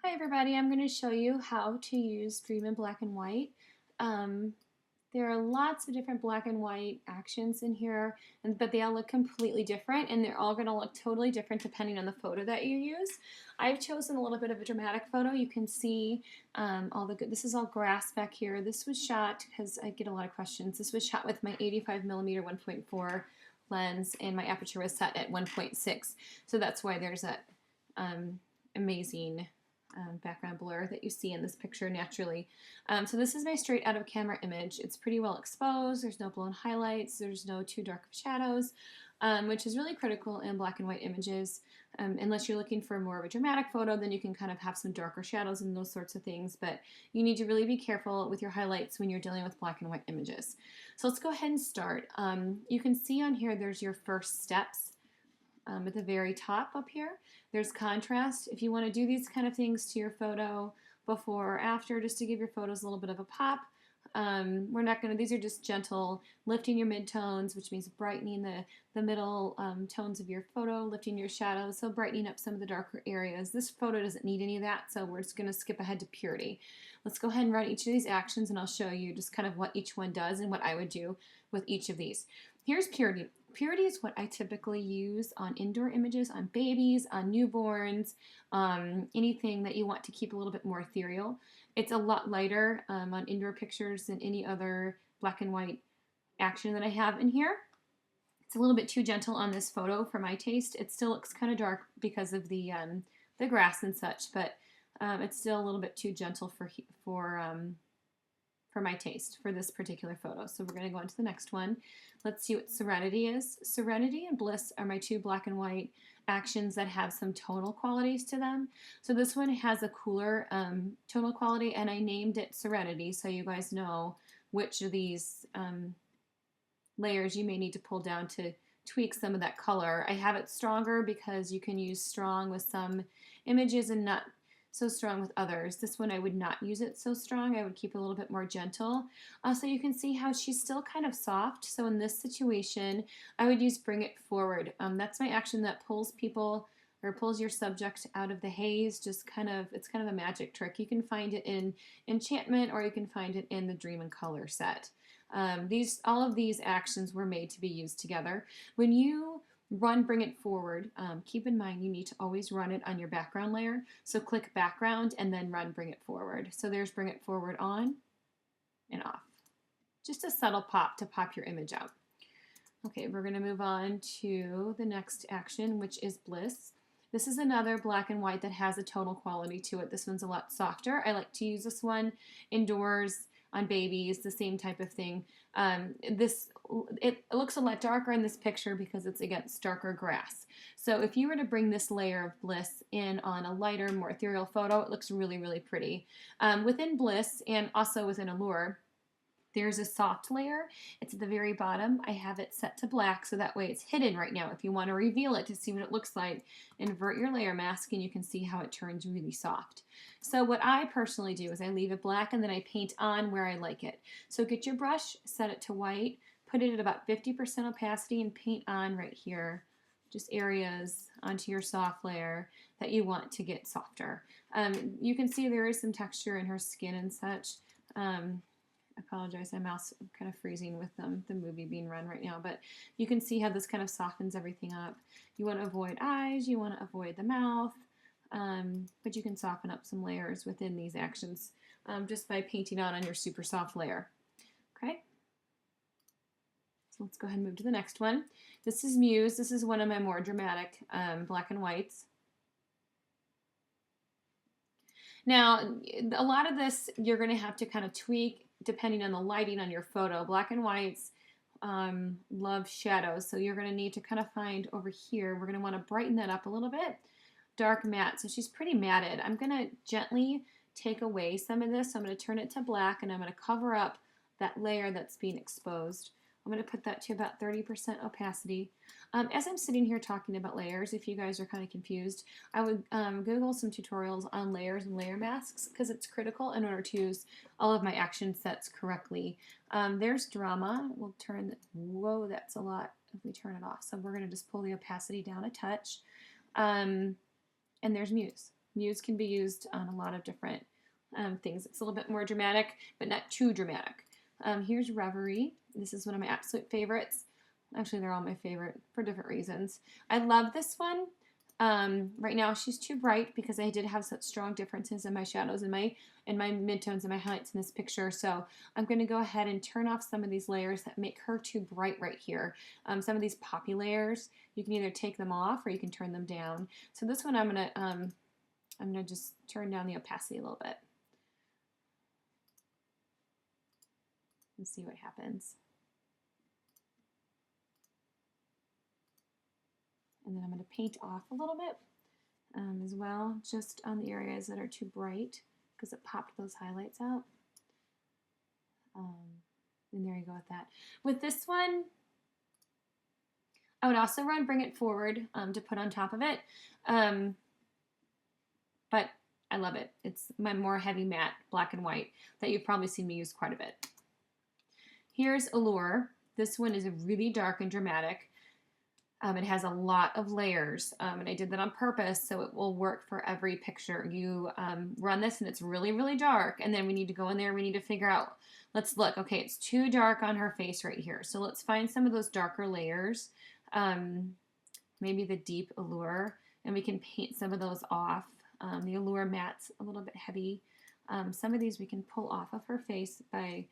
Hi everybody, I'm going to show you how to use Dream in black and white. Um, there are lots of different black and white actions in here, but they all look completely different and they're all going to look totally different depending on the photo that you use. I've chosen a little bit of a dramatic photo. You can see this is all grass back here. This was shot, because I get a lot of questions, this was shot with my 85mm 1.4 lens and my aperture was set at 1.6. So that's why there's that amazing background blur that you see in this picture naturally. So this is my straight out of camera image. It's pretty well exposed. There's no blown highlights. There's no too dark of shadows, which is really critical in black and white images. Unless you're looking for more of a dramatic photo, then you can kind of have some darker shadows and those sorts of things. But you need to really be careful with your highlights when you're dealing with black and white images. So let's go ahead and start. You can see on here there's your first steps. At the very top up here, there's contrast. If you want to do these kind of things to your photo before or after, just to give your photos a little bit of a pop, we're not going to, these are just gentle, lifting your midtones, which means brightening the middle tones of your photo, lifting your shadows, so brightening up some of the darker areas. This photo doesn't need any of that, so we're just going to skip ahead to purity. Let's go ahead and run each of these actions, and I'll show you just kind of what each one does and what I would do with each of these. Here's purity. Purity is what I typically use on indoor images, on babies, on newborns, anything that you want to keep a little bit more ethereal. It's a lot lighter on indoor pictures than any other black and white action that I have in here. It's a little bit too gentle on this photo for my taste. It still looks kind of dark because of the grass and such, but it's still a little bit too gentle for my taste for this particular photo. So we're going to go on to the next one. Let's see what Serenity is. Serenity and Bliss are my two black and white actions that have some tonal qualities to them. So this one has a cooler tonal quality, and I named it Serenity so you guys know which of these layers you may need to pull down to tweak some of that color. I have it stronger because you can use strong with some images and not so strong with others. This one I would not use it so strong. I would keep it a little bit more gentle. So you can see how she's still kind of soft. So in this situation, I would use Bring It Forward. That's my action that pulls people or pulls your subject out of the haze. It's kind of a magic trick. You can find it in Enchantment, or you can find it in the Dream in Color set. All of these actions were made to be used together. When you run Bring It Forward, keep in mind you need to always run it on your background layer. So click Background and then run Bring It Forward. So there's Bring It Forward on and off. Just a subtle pop to pop your image out. Okay, we're going to move on to the next action, which is Bliss. This is another black and white that has a tonal quality to it. This one's a lot softer. I like to use this one indoors, on babies, the same type of thing. It looks a lot darker in this picture because it's against darker grass. So if you were to bring this layer of Bliss in on a lighter, more ethereal photo, it looks really, really pretty. Within Bliss and also within Allure, there's a soft layer. It's at the very bottom. I have it set to black so that way it's hidden right now. If you want to reveal it to see what it looks like, invert your layer mask and you can see how it turns really soft. So what I personally do is I leave it black and then I paint on where I like it. So get your brush, set it to white, put it at about 50% opacity and paint on right here, just areas onto your soft layer that you want to get softer. You can see there is some texture in her skin and such. I apologize, my mouse is kind of freezing with the movie being run right now, but you can see how this kind of softens everything up. You want to avoid eyes, you want to avoid the mouth, but you can soften up some layers within these actions just by painting on your super soft layer. Okay, so let's go ahead and move to the next one. This is Muse. This is one of my more dramatic black and whites. Now, a lot of this you're going to have to kind of tweak depending on the lighting on your photo. Black and whites love shadows, so you're going to need to kind of find over here. We're going to want to brighten that up a little bit. Dark matte, so she's pretty matted. I'm going to gently take away some of this. So I'm going to turn it to black, and I'm going to cover up that layer that's being exposed. I'm going to put that to about 30% opacity. As I'm sitting here talking about layers, if you guys are kind of confused, I would Google some tutorials on layers and layer masks because it's critical in order to use all of my action sets correctly. There's Drama. We'll turn, whoa, that's a lot if we turn it off. So we're going to just pull the opacity down a touch. And there's Muse. Muse can be used on a lot of different things. It's a little bit more dramatic, but not too dramatic. Here's Reverie. This is one of my absolute favorites. Actually, they're all my favorite for different reasons. I love this one. Right now she's too bright because I did have such strong differences in my shadows and my midtones and my highlights in this picture. So I'm going to go ahead and turn off some of these layers that make her too bright right here. Some of these poppy layers, you can either take them off or you can turn them down. So this one I'm gonna just turn down the opacity a little bit and see what happens. And then I'm going to paint off a little bit as well, just on the areas that are too bright because it popped those highlights out. And there you go with that. With this one, I would also run Bring It Forward to put on top of it. But I love it. It's my more heavy matte black and white that you've probably seen me use quite a bit. Here's Allure. This one is really dark and dramatic. It has a lot of layers, and I did that on purpose so it will work for every picture. You run this and it's really, really dark, and then we need to go in there and we need to figure out, let's look, okay, it's too dark on her face right here. So let's find some of those darker layers, maybe the deep Allure, and we can paint some of those off. The Allure matte's a little bit heavy. Some of these we can pull off of her face by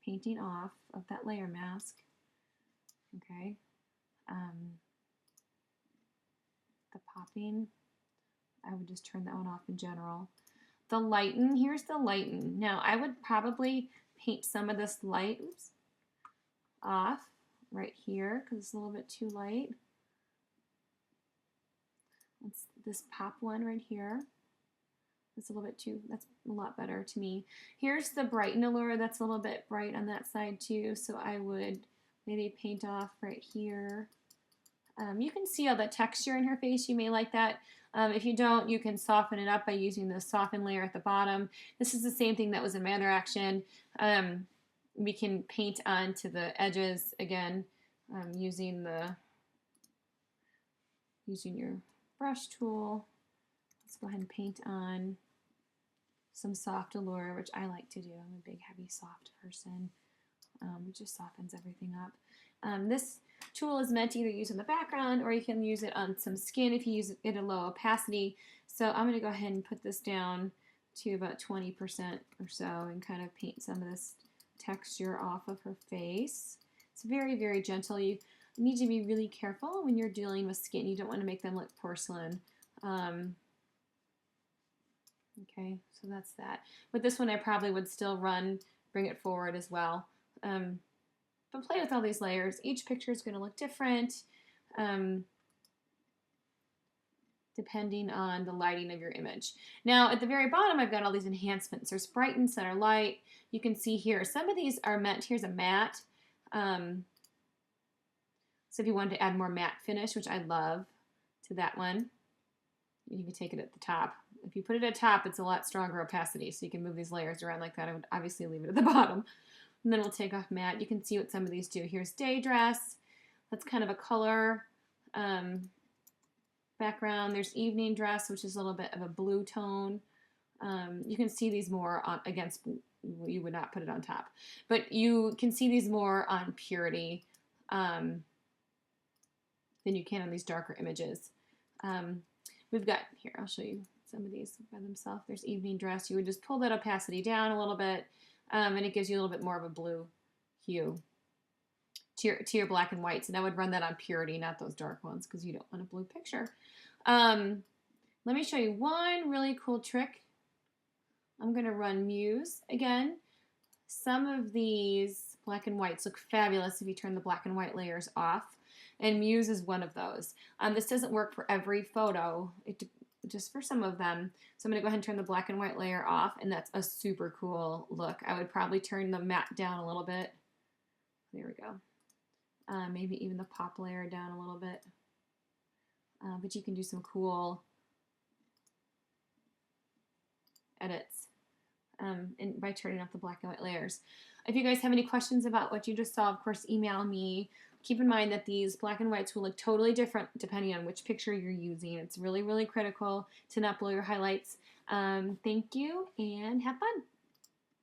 painting off of that layer mask. Okay. The popping, I would just turn that one off in general. The lighten, here's the lighten. Now I would probably paint some of this light off right here because it's a little bit too light. It's this pop one right here. It's a little bit too, that's a lot better to me. Here's the brighten Allure, that's a little bit bright on that side too, so I would maybe paint off right here. You can see all the texture in her face. You may like that. If you don't, you can soften it up by using the soften layer at the bottom. This is the same thing that was in my other action. We can paint onto the edges again using your brush tool. Let's go ahead and paint on some soft Allure, which I like to do. I'm a big, heavy, soft person. It just softens everything up. This tool is meant to either use in the background or you can use it on some skin if you use it at a low opacity. So I'm going to go ahead and put this down to about 20% or so and kind of paint some of this texture off of her face. It's very, very gentle. You need to be really careful when you're dealing with skin. You don't want to make them look porcelain. Okay, so that's that. With this one, I probably would still Bring It Forward as well. But play with all these layers. Each picture is going to look different depending on the lighting of your image. Now at the very bottom I've got all these enhancements. There's brighten, center light. You can see here some of these are matte. Here's a matte. So if you wanted to add more matte finish, which I love, to that one, you can take it at the top. If you put it at top, it's a lot stronger opacity, so you can move these layers around like that. I would obviously leave it at the bottom. And then we'll take off matte. You can see what some of these do. Here's Day Dress. That's kind of a color background. There's Evening Dress, which is a little bit of a blue tone. You can see these more against, you would not put it on top, but you can see these more on Purity than you can on these darker images. We've got, here, I'll show you some of these by themselves. There's Evening Dress. You would just pull that opacity down a little bit. And it gives you a little bit more of a blue hue to your black and whites. And I would run that on Purity, not those dark ones, because you don't want a blue picture. Let me show you one really cool trick. I'm going to run Muse again. Some of these black and whites look fabulous if you turn the black and white layers off. And Muse is one of those. This doesn't work for every photo. Just for some of them. So I'm going to go ahead and turn the black and white layer off, and that's a super cool look. I would probably turn the matte down a little bit. There we go. Maybe even the pop layer down a little bit. But you can do some cool edits and by turning off the black and white layers. If you guys have any questions about what you just saw, of course, email me. Keep in mind that these black and whites will look totally different depending on which picture you're using. It's really, really critical to not blow your highlights. Thank you and have fun.